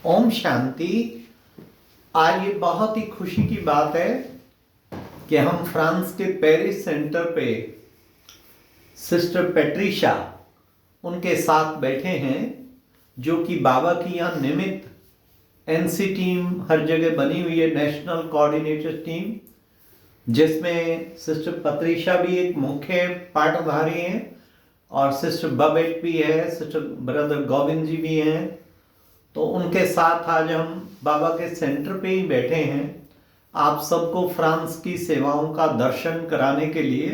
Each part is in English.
ओम शांति। आज ये बहुत ही खुशी की बात है कि हम फ्रांस के पेरिस सेंटर पे सिस्टर पेट्रिशा उनके साथ बैठे हैं, जो कि बाबा की यहाँ निमित्त एनसी टीम हर जगह बनी हुई है, नेशनल कोऑर्डिनेटर टीम, जिसमें सिस्टर पेट्रिशा भी एक मुख्य पाठधारी हैं और सिस्टर बबेट भी है, सिस्टर ब्रदर गोविंद जी भी हैं। तो उनके साथ आज हम बाबा के सेंटर पे ही बैठे हैं, आप सबको फ्रांस की सेवाओं का दर्शन कराने के लिए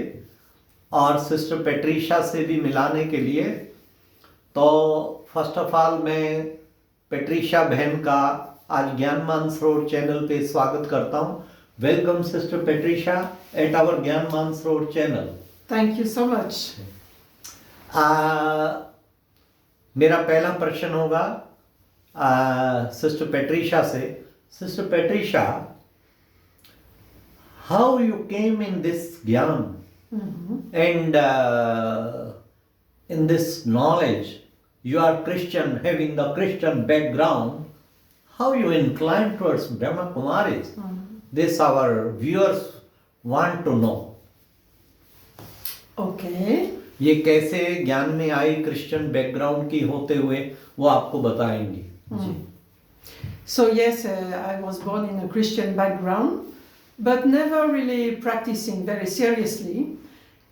और सिस्टर पेट्रिशा से भी मिलाने के लिए। तो फर्स्ट ऑफ ऑल मैं पेट्रिशा बहन का आज ज्ञान मानसरोवर चैनल पे स्वागत करता हूँ। Welcome sister Patricia at our Gyan Mansarovar channel. Thank you so much. मेरा पहला प्रश्न होगा सिस्टर पेट्रिशा से। Sister Patricia, how you came in this gyan and in this knowledge, you are Christian, having the Christian background, how you inclined towards Brahma Kumaris? This our viewers want to know. Okay. ये कैसे ज्ञान में आई, Christian background की होते हुए, वो आपको बताएंगी जी। So yes, I was born in a Christian background, but never really practicing very seriously.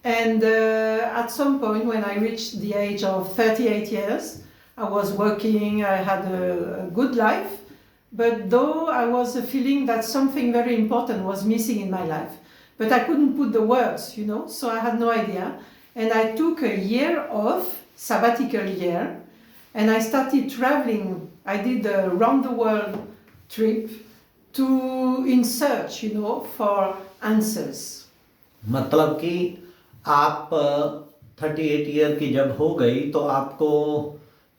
And at some point when I reached the age of 38 years, I was working, I had a good life, but though I was feeling that something very important was missing in my life. But I couldn't put the words, so I had no idea. And I took a year off, sabbatical year, and I started traveling. I did a round the world trip in search, for answers. मतलब कि आप 38 year की जब हो गई तो आपको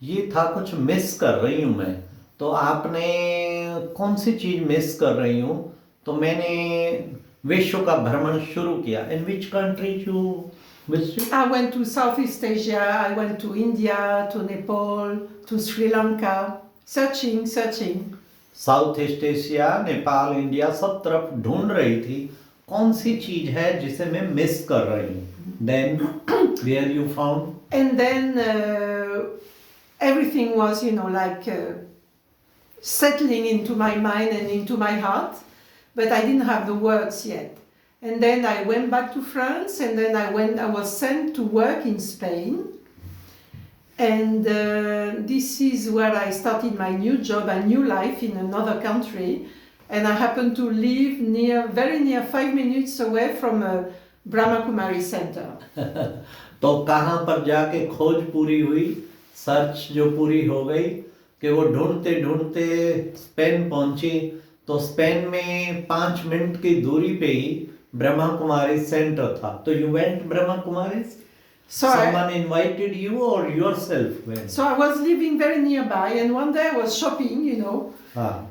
ये था कुछ मिस कर रही हूँ मैं। तो आपने कौन सी चीज मिस कर रही हूँ? तो मैंने विश्व का भ्रमण शुरू किया। In which country you visited? I went to Southeast Asia, I went to India, to Nepal, to Sri Lanka, searching. South east Asia, Nepal, India, सब तरफ ढूंढ रही थी कौन सी चीज है जिसे मैं मिस कर रही हूँ। Then where you found? And then everything was, settling into my mind and into my heart, but I didn't have the words yet. And then I went back to France, and then I was sent to work in Spain. And this is where I started my new job, a new life in another country. And I happened to live very near 5 minutes away from a Brahma Kumari center. तो कहाँ पर जाके खोज पूरी हुई, search जो पूरी हो गई कि वो ढूंढते ढूंढते स्पेन पहुंची। तो स्पेन में 5 मिनट की दूरी पे ही ब्रह्मा कुमारी सेंटर था। तो you went Brahma Kumaris? Someone invited you or yourself went? So I was living very nearby, and one day I was shopping,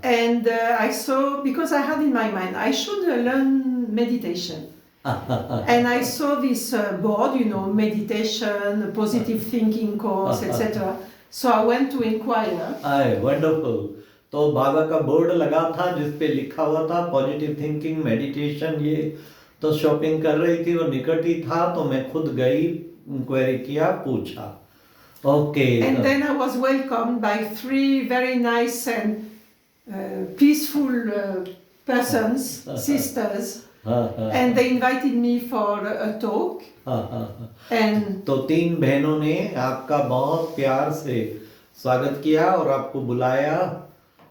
and I saw, because I had in my mind, I should learn meditation. And I saw this board, meditation, positive thinking course, etc. So I went to inquire. Wonderful. तो बाबा का board लगा था जिस पे लिखा हुआ था positive thinking, meditation. ये तो शॉपिंग कर रही थी, वो निकट ही था, तो मैं खुद गई, इंक्वायरी किया, पूछा। Okay. And then I was welcomed by 3 very nice and peaceful persons, sisters, and they invited me for a talk. And तो 3 बहनों ने आपका बहुत प्यार से स्वागत किया और आपको बुलाया।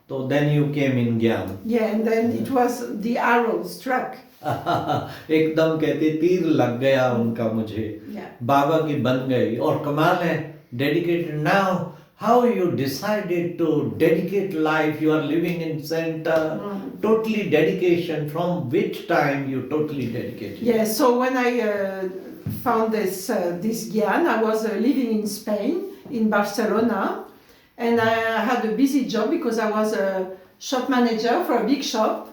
तो then you came in ज्ञान। Yeah, and then it was the arrow struck. एकदम कहते तीर लग गया उनका मुझे। Yeah. बाबा की बन गई। और कमाल है, dedicated now. How you decided to dedicate life? You are living in center. Totally dedication. From which time you totally dedicated? Yeah. So when I found this Gyan, I was living in Spain, in Barcelona, and I had a busy job because I was a shop manager for a big shop.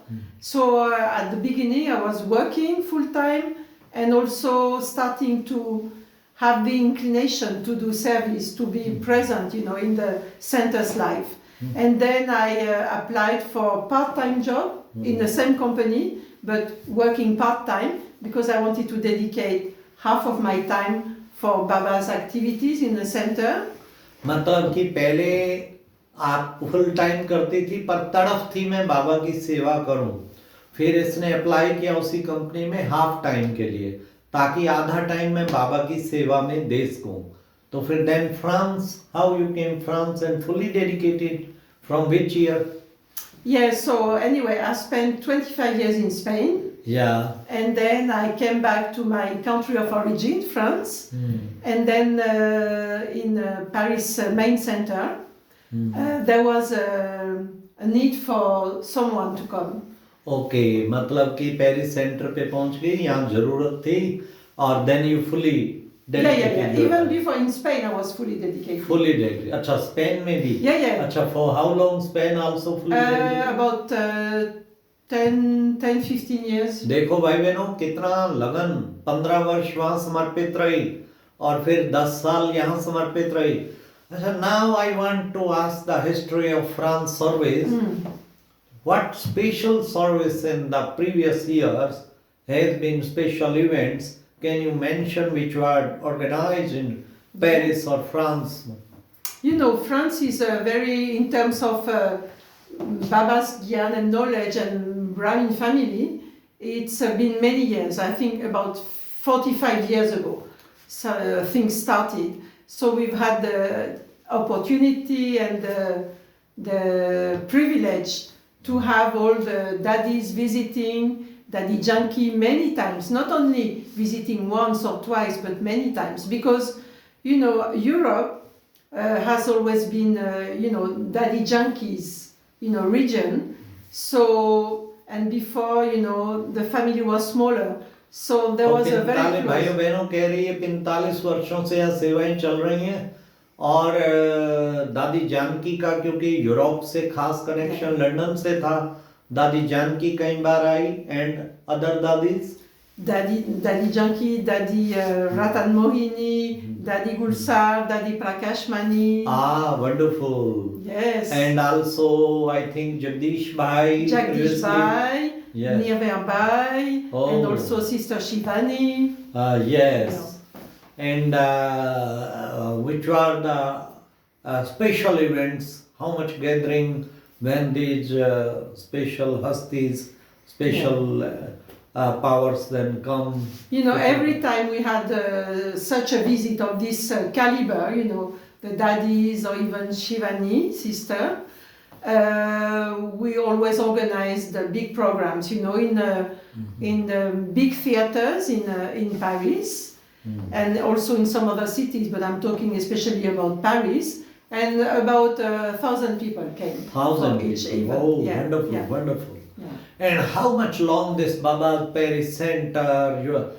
So at the beginning I was working full time and also starting to have the inclination to do service, to be present, in the center's life. And then I applied for part-time job in the same company, but working part-time because I wanted to dedicate half of my time for Baba's activities in the center. मतलब कि पहले आप full time करती थी पर तड़फ थी मैं बाबा की सेवा करूं, फिर इसने अप्लाई किया उसी कंपनी में हाफ टाइम के लिए ताकि आधा टाइम मैं बाबा की सेवा में दे सकूं. तो फिर then France, how you came France and fully dedicated from which year? Yes, so anyway, I spent 25 years in Spain. Yeah. And then I came back to my country of origin, France. And then in Paris main center, there was a need for someone to come. Okay, मतलब कि Paris centre पे पहुंच गई, यहाँ जरूरत थी और then you fully dedicated. Yeah. Even before in Spain, I was fully dedicated. Fully dedicated. अच्छा, स्पेन में भी? Yeah. अच्छा, for how long Spain also fully dedicated? About 10-15 years. देखो भाई बहनों कितना लगन, 15 वर्ष वहाँ समर्पित रही और फिर 10 साल यहाँ समर्पित रही. अच्छा, now I want to ask the history of France service. What special service in the previous years has been special events? Can you mention which were organized in Paris or France? You know, France is very, in terms of Baba's Gyan and knowledge and Brahmin family, it's been many years. I think about 45 years ago, so things started. So we've had the opportunity and the privilege to have all the daddies visiting, Daddy Janki many times, not only visiting once or twice, but many times, because, you know, Europe has always been, Daddy Janki's, region. So, and before, the family was smaller. So there was a very close... भाइयों बहनों कह रही है 45 वर्षों से यहाँ सेवाएं चल रही हैं और दादी जानकी का क्योंकि यूरोप से खास कनेक्शन लंदन से था, दादी जानकी कई बार आई एंड अदर दादीज Daddy Janki, Daddy Ratan Mohini, Daddy Gulsar, Daddy Prakash Mani. Ah, wonderful. Yes. And also, I think Jagdish Bhai. Jagdish Bhai, yes. Nirver Bhai, and also Sister Shivani. Yes. And which were the special events? How much gathering when these special hastis, special powers then come? Every time we had such a visit of this caliber, the daddies or even Shivani, sister, we always organized the big programs, in the big theaters in Paris. And also in some other cities, but I'm talking especially about Paris, and about 1,000 people came. 1,000 each people. event. Oh, Yeah, wonderful, yeah. wonderful. Yeah. And how much long this Baba Paris Center, your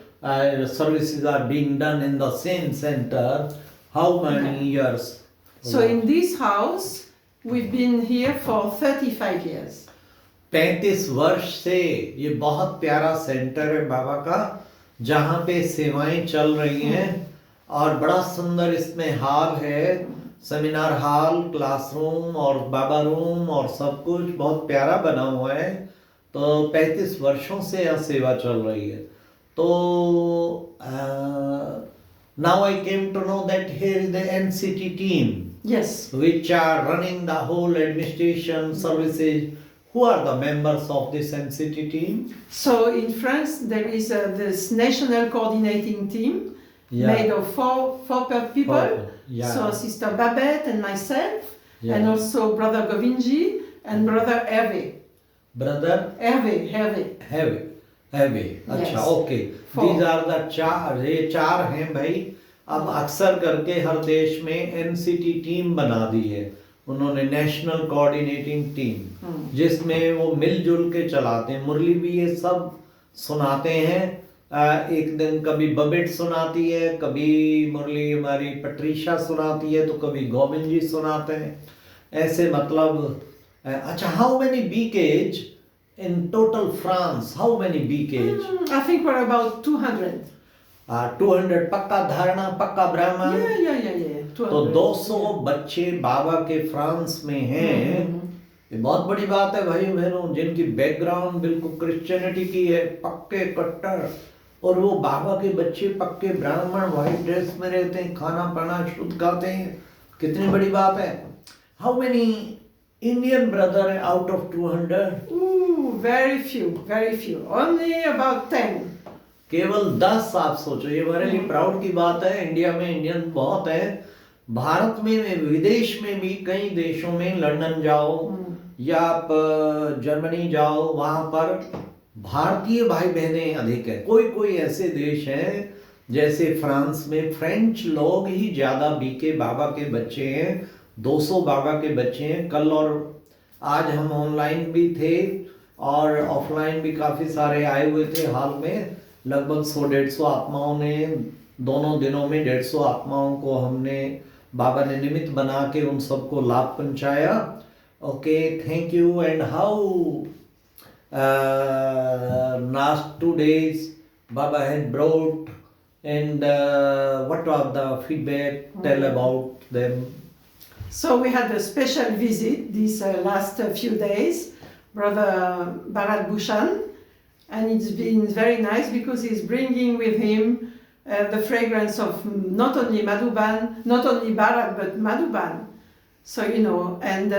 services are being done in the same center? How many years? So in this house, we've been here for 35 years. 35 वर्ष से ये बहुत प्यारा centre है बाबा का जहाँ पे सेवाएं चल रही हैं और बड़ा सुंदर इसमें हॉल है, सेमिनार हॉल, क्लासरूम और बाबा रूम और सब कुछ बहुत प्यारा बना हुआ है. तो 35 वर्षों से यह सेवा चल रही है. तो now I came to know that here is the NCT team. Yes. Which are running the whole administration services. Who are the members of this NCT team? So in France, there is this national coordinating team made of four people. So Sister Babette and myself, and also Brother Govindji and Brother Hervé. Brother? Hervé. अच्छा, okay. These are the चार, ये चार हैं भाई. अब अक्सर करके हर देश में NCT टीम बना दी है उन्होंने, नेशनल कोऑर्डिनेटिंग टीम, जिसमें वो मिलजुल के चलाते हैं. मुरली भी ये सब सुनाते हैं. एक दिन कभी बबेट सुनाती है, कभी मुरली हमारी पट्रीशा सुनाती है, तो कभी गोविंद जी सुनाते हैं. ऐसे मतलब अच्छा, how many BKs in total France? How many BKs? I think we're about 200. 200 पक्का धारणा, पक्का ब्राह्मण. Yeah. तो 200 बच्चे बाबा के फ्रांस में हैं। ये बहुत बड़ी बात है भाई बहनों, जिनकी बैकग्राउंड बिल्कुल क्रिश्चियनिटी की है, पक्के कट्टर, और वो बाबा के बच्चे पक्के ब्राह्मण, व्हाइट ड्रेस में रहते हैं, खाना पाना शुद्ध खाते हैं। कितनी बड़ी बात है। How many Indian brother out of 200? Very few. Only about 10. केवल 10। आप सोचो, ये हमारे लिए प्राउड की बात है। इंडिया में इंडियन बहुत है, भारत में, विदेश में भी, कई देशों में, लंदन जाओ या आप जर्मनी जाओ, वहां पर भारतीय भाई बहनें अधिक है। कोई कोई ऐसे देश हैं जैसे फ्रांस में फ्रेंच लोग ही ज्यादा बीके बाबा के बच्चे हैं, 200 बाबा के बच्चे हैं। कल और आज हम ऑनलाइन भी थे और ऑफलाइन भी काफी सारे आए हुए थे। हाल में लगभग 100-150 आत्माओं ने, दोनों दिनों में 150 आत्माओं को हमने, बाबा ने निमित्त बना के उन सबको लाभ पहुंचाया। Okay, thank you. And how last 2 days Baba had brought, and what are the feedback? Tell about them. So we had a special visit these last few days, Brother Bharat Bhushan, and it's been very nice because he's bringing with him the fragrance of not only Madhuban, not only Bharat, but Madhuban. So, you know, and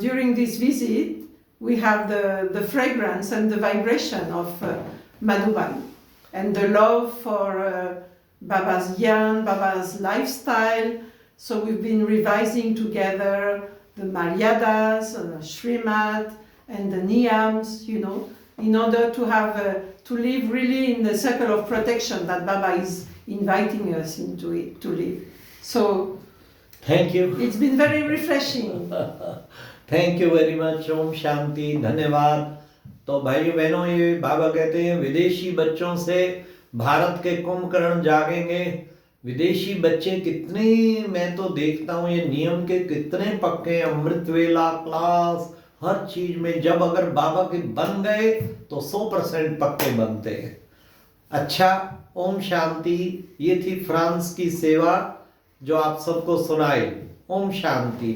during this visit, we have the fragrance and the vibration of Madhuban, and the love for Baba's yarn, Baba's lifestyle. So we've been revising together the Maryadas, Srimad, and the Niyams, you know, in order to have to live really in the circle of protection that Baba is inviting us into it to live. So Thank you. It's been very refreshing. Thank you very much. Om Shanti, धन्यवाद। तो भाइयों बहनों, ये बाबा कहते हैं विदेशी बच्चों से भारत के कुंभकर्ण जागेंगे। विदेशी बच्चे कितने, मैं तो देखता हूँ ये नियम के कितने पक्के, अमृत वेला क्लास हर चीज में, जब अगर बाबा के बन गए तो 100% पक्के बनते हैं। अच्छा, ओम शांति। ये थी फ्रांस की सेवा जो आप सबको सुनाई। ओम शांति।